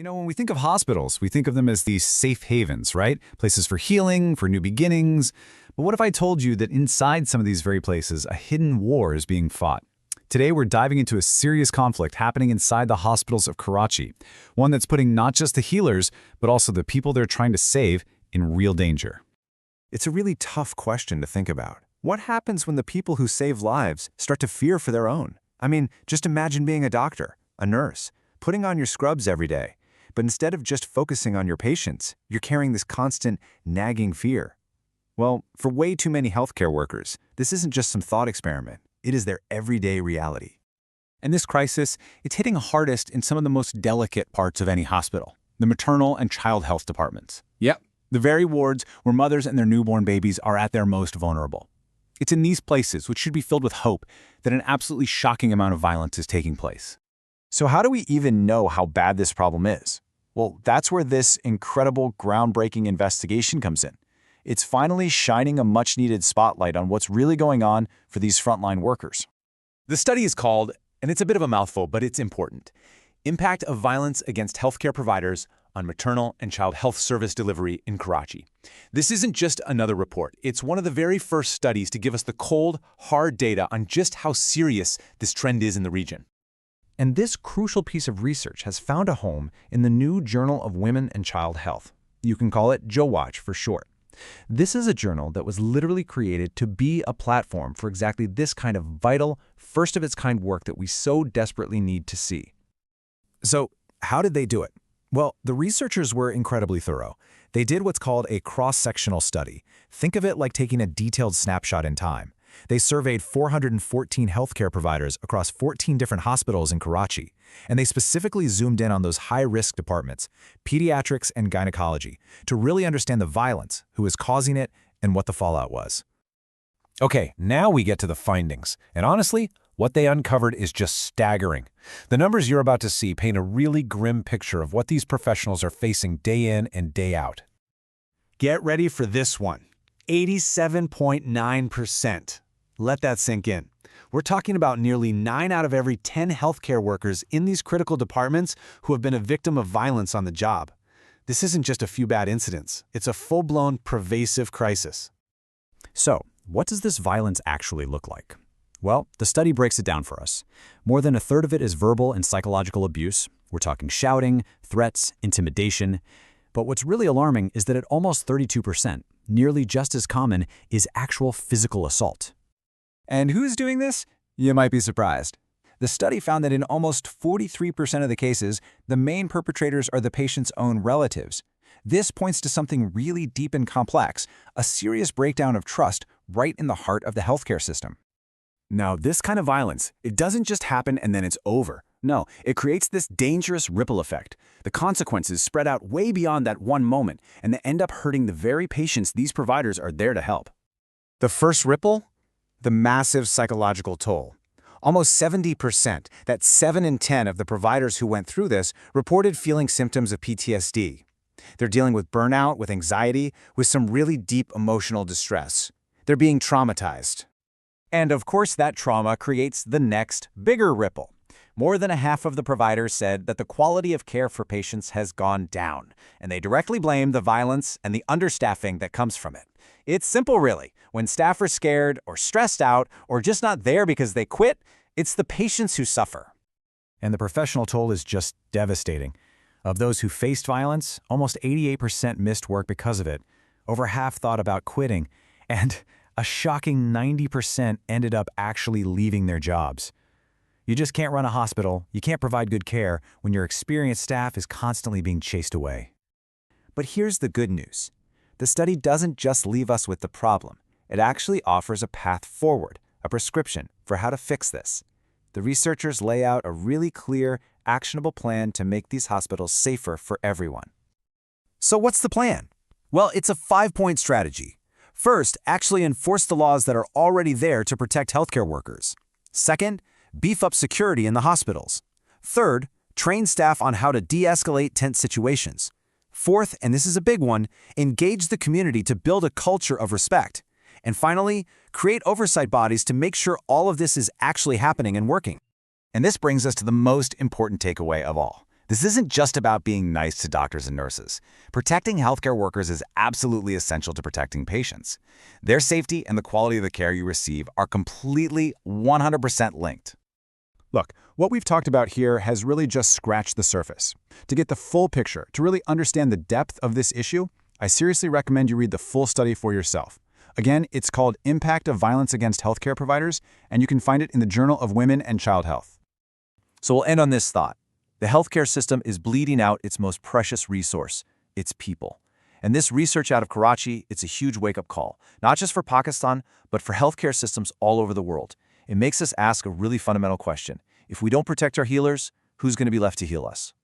When we think of hospitals, we think of them as these safe havens, right? Places for healing, for new beginnings. But what if I told you that inside some of these very places, a hidden war is being fought? Today, we're diving into a serious conflict happening inside the hospitals of Karachi, one that's putting not just the healers, but also the people they're trying to save in real danger. It's a really tough question to think about. What happens when the people who save lives start to fear for their own? I mean, just imagine being a doctor, a nurse, putting on your scrubs every day. But instead of just focusing on your patients, you're carrying this constant, nagging fear. Well, for way too many healthcare workers, this isn't just some thought experiment. It is their everyday reality. And this crisis, it's hitting hardest in some of the most delicate parts of any hospital, the maternal and child health departments. Yep, the very wards where mothers and their newborn babies are at their most vulnerable. It's in these places, which should be filled with hope, that an absolutely shocking amount of violence is taking place. So how do we even know how bad this problem is? Well, that's where this incredible, groundbreaking investigation comes in. It's finally shining a much-needed spotlight on what's really going on for these frontline workers. The study is called, and it's a bit of a mouthful, but it's important, Impact of Violence Against Healthcare Providers on Maternal and Child Health Service Delivery in Karachi. This isn't just another report. It's one of the very first studies to give us the cold, hard data on just how serious this trend is in the region. And this crucial piece of research has found a home in the new Journal of Women and Child Health. You can call it JoWaCH for short. This is a journal that was literally created to be a platform for exactly this kind of vital, first-of-its-kind work that we so desperately need to see. So, how did they do it? Well, the researchers were incredibly thorough. They did what's called a cross-sectional study. Think of it like taking a detailed snapshot in time. They surveyed 414 healthcare providers across 14 different hospitals in Karachi, and they specifically zoomed in on those high-risk departments, pediatrics and gynecology, to really understand the violence, who was causing it, and what the fallout was. Okay, now we get to the findings, and honestly, what they uncovered is just staggering. The numbers you're about to see paint a really grim picture of what these professionals are facing day in and day out. Get ready for this one. 87.9%. Let that sink in. We're talking about nearly 9 out of every 10 healthcare workers in these critical departments who have been a victim of violence on the job. This isn't just a few bad incidents. It's a full-blown, pervasive crisis. So, what does this violence actually look like? Well, the study breaks it down for us. More than a third of it is verbal and psychological abuse. We're talking shouting, threats, intimidation. But what's really alarming is that at almost 32%, nearly just as common, is actual physical assault. And who's doing this? You might be surprised. The study found that in almost 43% of the cases, the main perpetrators are the patient's own relatives. This points to something really deep and complex, a serious breakdown of trust right in the heart of the healthcare system. Now, this kind of violence, it doesn't just happen and then it's over. No, it creates this dangerous ripple effect. The consequences spread out way beyond that one moment, and they end up hurting the very patients these providers are there to help. The first ripple? The massive psychological toll. Almost 70%, that's 7 in 10 of the providers who went through this, reported feeling symptoms of PTSD. They're dealing with burnout, with anxiety, with some really deep emotional distress. They're being traumatized. And of course, that trauma creates the next, bigger ripple. More than a half of the providers said that the quality of care for patients has gone down, and they directly blame the violence and the understaffing that comes from it. It's simple, really. When staff are scared or stressed out or just not there because they quit, it's the patients who suffer. And the professional toll is just devastating. Of those who faced violence, almost 88% missed work because of it. Over half thought about quitting, and a shocking 90% ended up actually leaving their jobs. You just can't run a hospital, you can't provide good care when your experienced staff is constantly being chased away. But here's the good news. The study doesn't just leave us with the problem. It actually offers a path forward, a prescription for how to fix this. The researchers lay out a really clear, actionable plan to make these hospitals safer for everyone. So what's the plan? Well, it's a 5-point strategy. First, actually enforce the laws that are already there to protect healthcare workers. Second, beef up security in the hospitals. Third, train staff on how to de-escalate tense situations. Fourth, and this is a big one, engage the community to build a culture of respect. And finally, create oversight bodies to make sure all of this is actually happening and working. And this brings us to the most important takeaway of all. This isn't just about being nice to doctors and nurses. Protecting healthcare workers is absolutely essential to protecting patients. Their safety and the quality of the care you receive are completely 100% linked. Look, what we've talked about here has really just scratched the surface. To get the full picture, to really understand the depth of this issue, I seriously recommend you read the full study for yourself. Again, it's called Impact of Violence Against Healthcare Providers, and you can find it in the Journal of Women and Child Health. So we'll end on this thought. The healthcare system is bleeding out its most precious resource, its people. And this research out of Karachi, it's a huge wake-up call, not just for Pakistan, but for healthcare systems all over the world. It makes us ask a really fundamental question. If we don't protect our healers, who's going to be left to heal us?